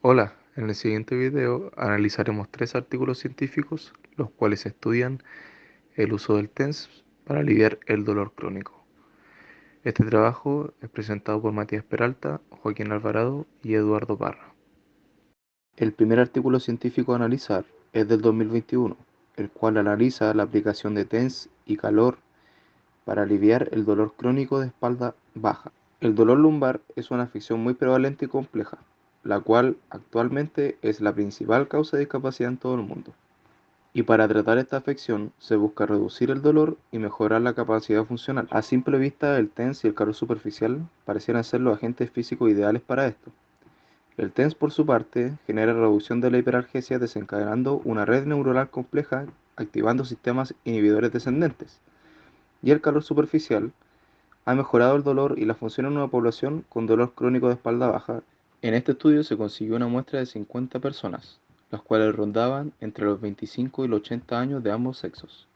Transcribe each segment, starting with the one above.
Hola, en el siguiente video analizaremos tres artículos científicos los cuales estudian el uso del TENS para aliviar el dolor crónico. Este trabajo es presentado por Matías Peralta, Joaquín Alvarado y Eduardo Parra. El primer artículo científico a analizar es del 2021, el cual analiza la aplicación de TENS y calor para aliviar el dolor crónico de espalda baja. El dolor lumbar es una afección muy prevalente y compleja, la cual actualmente es la principal causa de discapacidad en todo el mundo. Y para tratar esta afección se busca reducir el dolor y mejorar la capacidad funcional. A simple vista, el TENS y el calor superficial parecieran ser los agentes físicos ideales para esto. El TENS, por su parte, genera reducción de la hiperalgesia desencadenando una red neuronal compleja activando sistemas inhibidores descendentes. Y el calor superficial ha mejorado el dolor y la función en una población con dolor crónico de espalda baja. En este estudio se consiguió una muestra de 50 personas, las cuales rondaban entre los 25 y los 80 años de ambos sexos.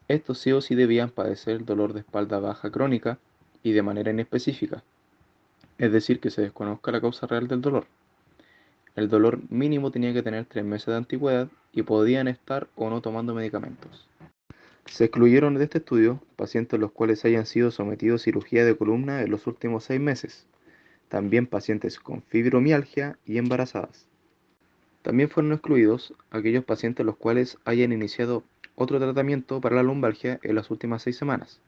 Estos sí o sí debían padecer el dolor de espalda baja crónica y de manera inespecífica, es decir, que se desconozca la causa real del dolor. El dolor mínimo tenía que tener 3 meses de antigüedad y podían estar o no tomando medicamentos. Se excluyeron de este estudio pacientes los cuales hayan sido sometidos a cirugía de columna en los últimos 6 meses, también pacientes con fibromialgia y embarazadas. También fueron excluidos aquellos pacientes los cuales hayan iniciado otro tratamiento para la lumbalgia en las últimas 6 semanas.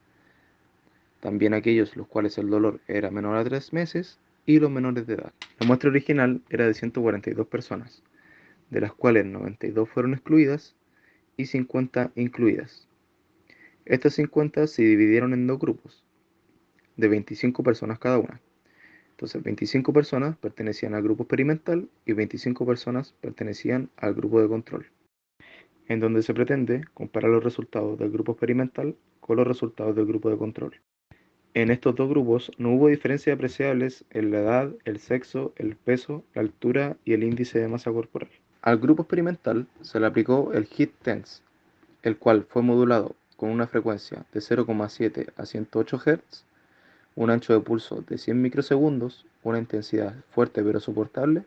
También aquellos los cuales el dolor era menor a 3 meses y los menores de edad. La muestra original era de 142 personas, de las cuales 92 fueron excluidas y 50 incluidas. Estas 50 se dividieron en dos grupos, de 25 personas cada una. Entonces, 25 personas pertenecían al grupo experimental y 25 personas pertenecían al grupo de control, en donde se pretende comparar los resultados del grupo experimental con los resultados del grupo de control. En estos dos grupos no hubo diferencias apreciables en la edad, el sexo, el peso, la altura y el índice de masa corporal. Al grupo experimental se le aplicó el HIIT TENS, el cual fue modulado con una frecuencia de 0,7 a 108 Hz, un ancho de pulso de 100 microsegundos, una intensidad fuerte pero soportable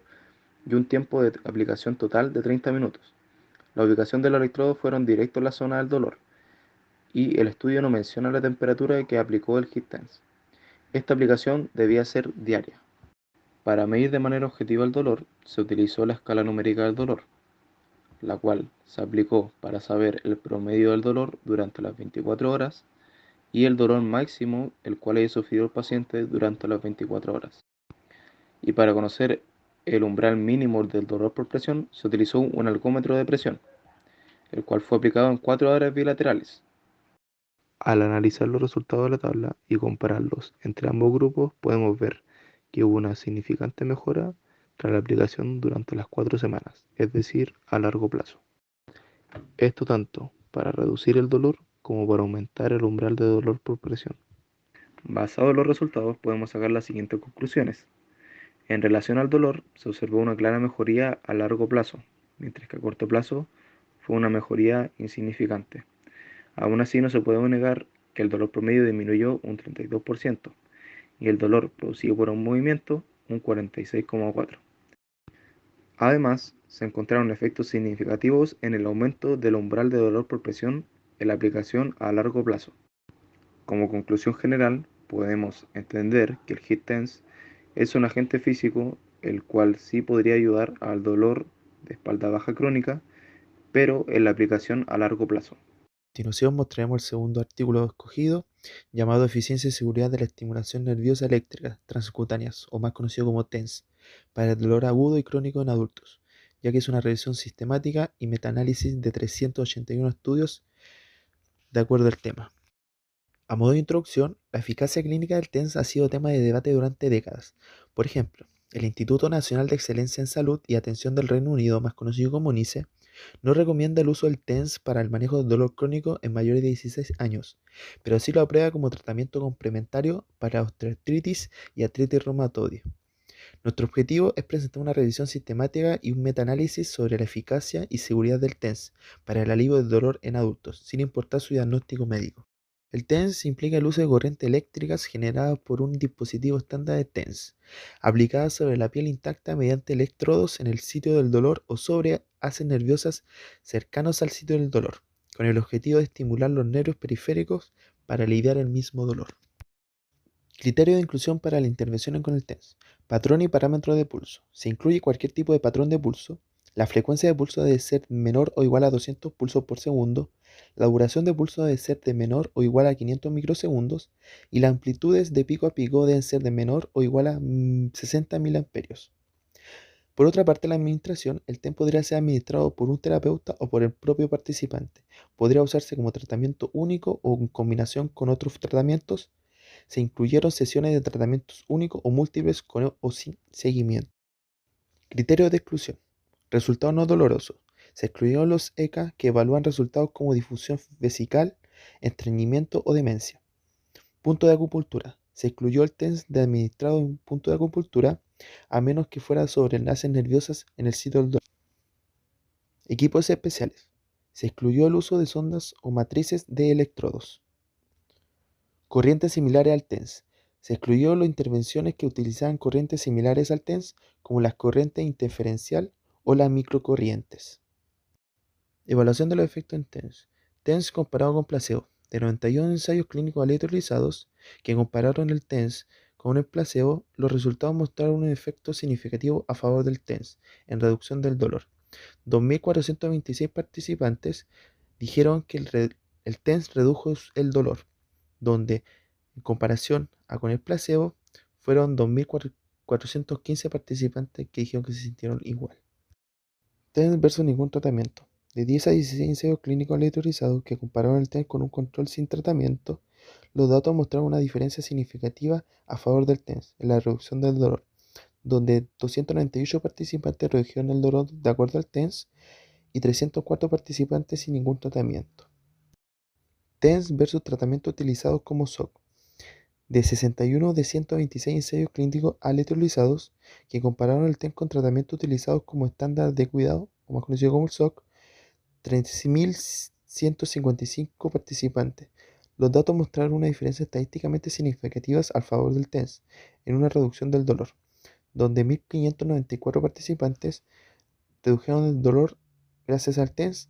y un tiempo de aplicación total de 30 minutos. La ubicación del electrodo fueron directo en la zona del dolor y el estudio no menciona la temperatura que aplicó el HIIT TENS. Esta aplicación debía ser diaria. Para medir de manera objetiva el dolor, se utilizó la escala numérica del dolor, la cual se aplicó para saber el promedio del dolor durante las 24 horas y el dolor máximo el cual haya sufrido el paciente durante las 24 horas. Y para conocer el umbral mínimo del dolor por presión, se utilizó un algómetro de presión, el cual fue aplicado en 4 áreas bilaterales. Al analizar los resultados de la tabla y compararlos entre ambos grupos, podemos ver que hubo una significante mejora tras la aplicación durante las 4 semanas, es decir, a largo plazo. Esto tanto para reducir el dolor como para aumentar el umbral de dolor por presión. Basado en los resultados, podemos sacar las siguientes conclusiones. En relación al dolor, se observó una clara mejoría a largo plazo, mientras que a corto plazo fue una mejoría insignificante. Aún así, no se puede negar que el dolor promedio disminuyó un 32% y el dolor producido por un movimiento un 46,4%. Además, se encontraron efectos significativos en el aumento del umbral de dolor por presión en la aplicación a largo plazo. Como conclusión general, podemos entender que el HIIT TENS es un agente físico el cual sí podría ayudar al dolor de espalda baja crónica, pero en la aplicación a largo plazo. A continuación mostraremos el segundo artículo escogido, llamado Eficiencia y seguridad de la estimulación nerviosa eléctrica transcutáneas, o más conocido como TENS, para el dolor agudo y crónico en adultos, ya que es una revisión sistemática y metaanálisis de 381 estudios de acuerdo al tema. A modo de introducción, la eficacia clínica del TENS ha sido tema de debate durante décadas. Por ejemplo, el Instituto Nacional de Excelencia en Salud y Atención del Reino Unido, más conocido como NICE, no recomienda el uso del TENS para el manejo del dolor crónico en mayores de 16 años, pero sí lo aprueba como tratamiento complementario para osteoartritis y artritis reumatoide. Nuestro objetivo es presentar una revisión sistemática y un metaanálisis sobre la eficacia y seguridad del TENS para el alivio del dolor en adultos, sin importar su diagnóstico médico. El TENS implica el uso de corrientes eléctricas generadas por un dispositivo estándar de TENS, aplicadas sobre la piel intacta mediante electrodos en el sitio del dolor o sobre haces nerviosas cercanos al sitio del dolor, con el objetivo de estimular los nervios periféricos para aliviar el mismo dolor. Criterio de inclusión para la intervención con el TENS. Patrón y parámetro de pulso. Se incluye cualquier tipo de patrón de pulso. La frecuencia de pulso debe ser menor o igual a 200 pulsos por segundo. La duración de pulso debe ser de menor o igual a 500 microsegundos. Y las amplitudes de pico a pico deben ser de menor o igual a 60 miliamperios. Por otra parte, la administración, el TENS podría ser administrado por un terapeuta o por el propio participante. Podría usarse como tratamiento único o en combinación con otros tratamientos. Se incluyeron sesiones de tratamientos únicos o múltiples con o sin seguimiento. Criterios de exclusión. Resultados no dolorosos. Se excluyeron los ECA que evalúan resultados como difusión vesical, estreñimiento o demencia. Punto de acupuntura. Se excluyó el TENS de administrado en un punto de acupuntura a menos que fuera sobre enlaces nerviosas en el sitio del dolor. Equipos especiales. Se excluyó el uso de sondas o matrices de electrodos. Corrientes similares al TENS. Se excluyó las intervenciones que utilizaban corrientes similares al TENS, como las corrientes interferencial o las microcorrientes. Evaluación de los efectos en TENS. TENS comparado con placebo. De 91 ensayos clínicos aleatorizados que compararon el TENS con el placebo, los resultados mostraron un efecto significativo a favor del TENS en reducción del dolor. 2.426 participantes dijeron que el TENS redujo el dolor, donde en comparación con el placebo fueron 2.415 participantes que dijeron que se sintieron igual. TENS versus ningún tratamiento. De 10 a 16 ensayos clínicos aleatorizados que compararon el TENS con un control sin tratamiento, los datos mostraron una diferencia significativa a favor del TENS en la reducción del dolor, donde 298 participantes redujeron el dolor de acuerdo al TENS y 304 participantes sin ningún tratamiento. TENS versus tratamiento utilizado como SOC. De 61 de 126 ensayos clínicos aleatorizados que compararon el TENS con tratamientos utilizados como estándar de cuidado, o más conocido como el SOC, 13.155 participantes. Los datos mostraron una diferencia estadísticamente significativas al favor del TENS en una reducción del dolor, donde 1.594 participantes redujeron el dolor gracias al TENS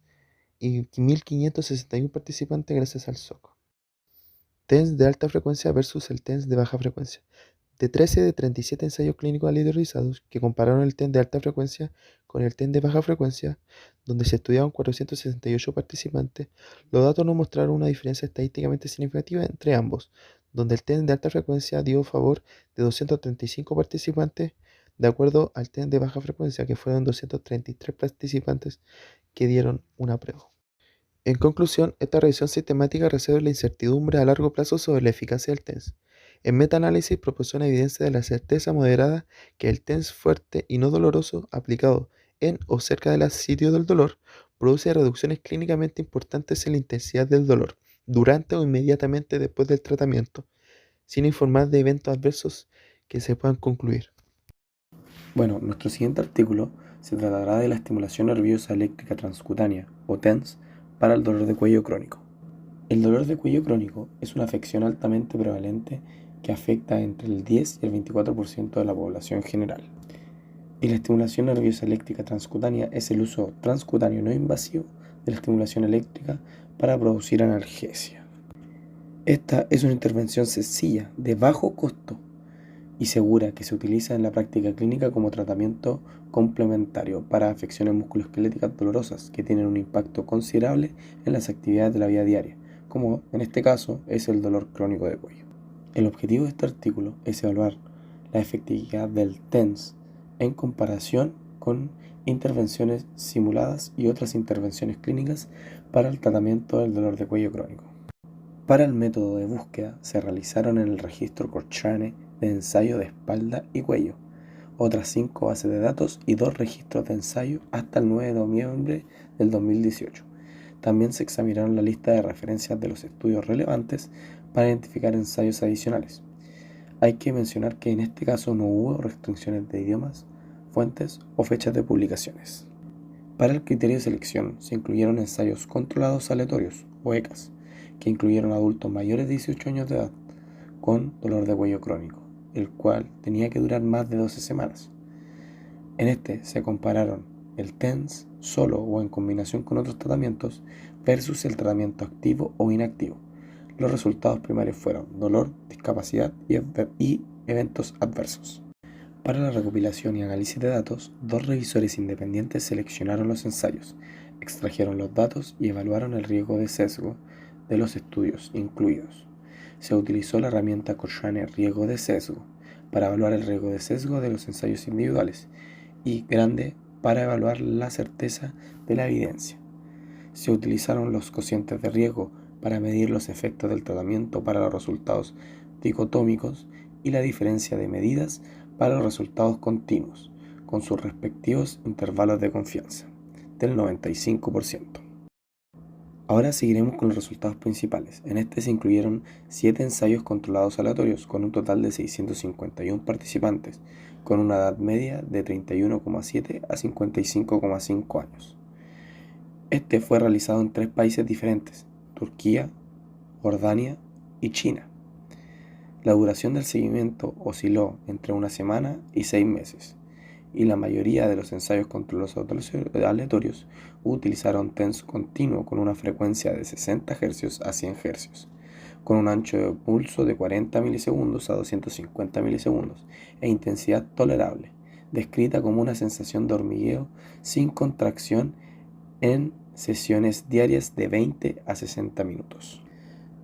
y 1.561 participantes gracias al SOC. TENS de alta frecuencia versus el TENS de baja frecuencia. De 13 de 37 ensayos clínicos aleatorizados que compararon el TENS de alta frecuencia con el TENS de baja frecuencia, donde se estudiaron 468 participantes, los datos no mostraron una diferencia estadísticamente significativa entre ambos, donde el TENS de alta frecuencia dio favor de 235 participantes, de acuerdo al TENS de baja frecuencia, que fueron 233 participantes que dieron una prueba. En conclusión, esta revisión sistemática resuelve la incertidumbre a largo plazo sobre la eficacia del TENS. El metaanálisis proporciona evidencia de la certeza moderada que el TENS fuerte y no doloroso aplicado en o cerca del sitio del dolor produce reducciones clínicamente importantes en la intensidad del dolor durante o inmediatamente después del tratamiento, sin informar de eventos adversos que se puedan concluir. Bueno, nuestro siguiente artículo se tratará de la estimulación nerviosa eléctrica transcutánea, o TENS, para el dolor de cuello crónico. El dolor de cuello crónico es una afección altamente prevalente que afecta entre el 10 y el 24% de la población general. Y la estimulación nerviosa eléctrica transcutánea es el uso transcutáneo no invasivo de la estimulación eléctrica para producir analgesia. Esta es una intervención sencilla, de bajo costo y segura que se utiliza en la práctica clínica como tratamiento complementario para afecciones musculoesqueléticas dolorosas que tienen un impacto considerable en las actividades de la vida diaria, como en este caso es el dolor crónico de cuello. El objetivo de este artículo es evaluar la efectividad del TENS en comparación con intervenciones simuladas y otras intervenciones clínicas para el tratamiento del dolor de cuello crónico. Para el método de búsqueda se realizaron en el registro Cochrane de ensayo de espalda y cuello, otras 5 bases de datos y 2 registros de ensayo hasta el 9 de noviembre del 2018. También se examinaron la lista de referencias de los estudios relevantes para identificar ensayos adicionales. Hay que mencionar que en este caso no hubo restricciones de idiomas, fuentes o fechas de publicaciones. Para el criterio de selección se incluyeron ensayos controlados aleatorios, o ECAs, que incluyeron adultos mayores de 18 años de edad con dolor de cuello crónico, el cual tenía que durar más de 12 semanas. En este se compararon el TENS solo o en combinación con otros tratamientos versus el tratamiento activo o inactivo. Los resultados primarios fueron dolor, discapacidad y eventos adversos. Para la recopilación y análisis de datos, 2 revisores independientes seleccionaron los ensayos, extrajeron los datos y evaluaron el riesgo de sesgo de los estudios incluidos. Se utilizó la herramienta Cochrane Riesgo de Sesgo para evaluar el riesgo de sesgo de los ensayos individuales y Grande para evaluar la certeza de la evidencia. Se utilizaron los cocientes de riesgo para medir los efectos del tratamiento para los resultados dicotómicos y la diferencia de medidas para los resultados continuos, con sus respectivos intervalos de confianza, del 95%. Ahora seguiremos con los resultados principales. En este se incluyeron 7 ensayos controlados aleatorios con un total de 651 participantes, con una edad media de 31,7 a 55,5 años. Este fue realizado en 3 países diferentes: Turquía, Jordania y China. La duración del seguimiento osciló entre 1 semana y 6 meses, y la mayoría de los ensayos controlados aleatorios utilizaron TENS continuo con una frecuencia de 60 Hz a 100 Hz, con un ancho de pulso de 40 milisegundos a 250 milisegundos e intensidad tolerable, descrita como una sensación de hormigueo sin contracción en sesiones diarias de 20 a 60 minutos.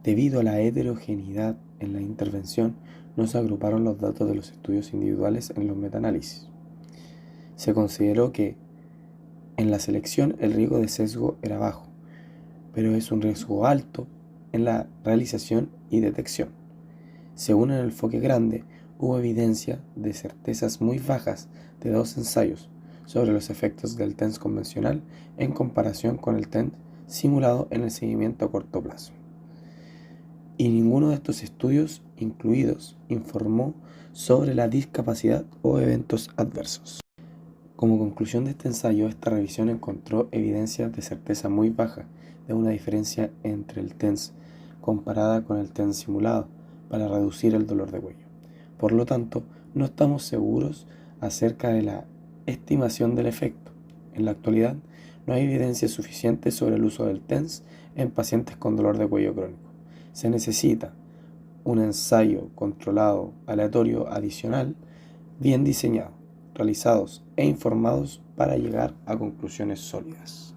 Debido a la heterogeneidad en la intervención, no se agruparon los datos de los estudios individuales en los metaanálisis. Se consideró que en la selección el riesgo de sesgo era bajo, pero es un riesgo alto en la realización y detección. Según el enfoque grande, hubo evidencia de certezas muy bajas de 2 ensayos sobre los efectos del TENS convencional en comparación con el TENS simulado en el seguimiento a corto plazo. Y ninguno de estos estudios incluidos informó sobre la discapacidad o eventos adversos. Como conclusión de este ensayo, esta revisión encontró evidencia de certeza muy baja de una diferencia entre el TENS comparada con el TENS simulado para reducir el dolor de cuello. Por lo tanto, no estamos seguros acerca de la estimación del efecto. En la actualidad, no hay evidencia suficiente sobre el uso del TENS en pacientes con dolor de cuello crónico. Se necesita un ensayo controlado aleatorio adicional bien diseñado, realizados e informados para llegar a conclusiones sólidas.